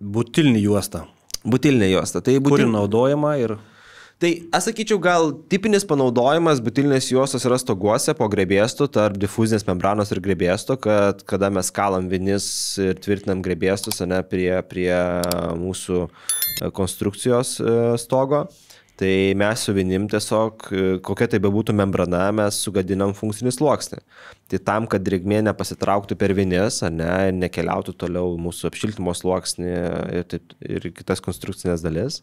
Butilinė juosta. Butilinė juosta. Tai Kuri naudojama ir... Tai, aš sakyčiau, gal tipinis panaudojimas butilinės juostos yra stoguose po grebėstų, tarp difuzinės membranos ir grebėsto, kad kada mes kalam vinis ir tvirtinam grebėstus prie mūsų konstrukcijos stogo, tai mes su vinim tiesiog, kokia tai bebūtų membrana, mes sugadinam funkcinį sluoksnį. Tai tam, kad drėgmė nepasitrauktų per vinis, nekeliautų toliau mūsų apšiltimo sluoksnį ir kitas konstrukcinės dalis,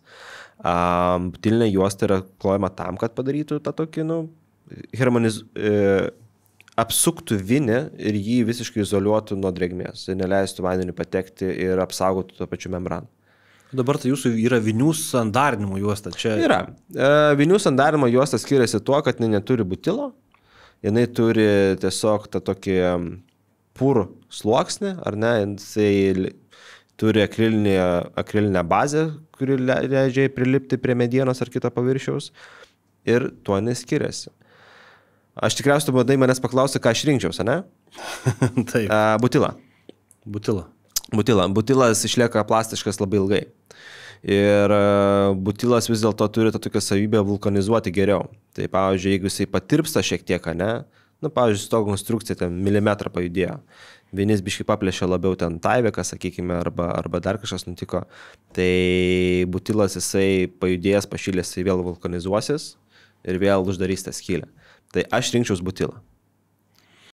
butilinė juosta yra klojama tam, kad padarytų tą tokį, apsuktų vinį ir jį visiškai izoliuotų nuo drėgmės, neleistų vandeniu patekti ir apsaugotų tuo pačiu membraną. Dabar tai jūsų yra vinių sandarinimo juosta. Čia... Yra. Vinių sandarinimo juosta skiriasi tuo, kad neturi butilo, jinai turi tiesiog tą tokį purų sluoksnį, ar ne, jisai turi akrilinę bazę, kuri leidžia prilipti prie medienos ar kito paviršiaus ir tuo neskiriasi. Aš tikriausiai bandai manęs paklausti, ką aš rinkčiaus, ne? Taip. Butilą. Butilas išlieka plastiškas labai ilgai. Ir butilas vis dėlto turi tą tokią savybę vulkanizuoti geriau. Tai, pavyzdžiui, jeigu jisai patirpsta šiek tiek, pavyzdžiui, su to konstrukcija ten milimetrą pajudėjo, vienis biškai paplėšė labiau ten taivekas, sakykime, arba dar kažkas nutiko, tai butilas jisai pajudėjęs, pašylęs, jisai vėl vulkanizuosis ir vėl uždarys tą skylę. Tai aš rinkčiaus butilą.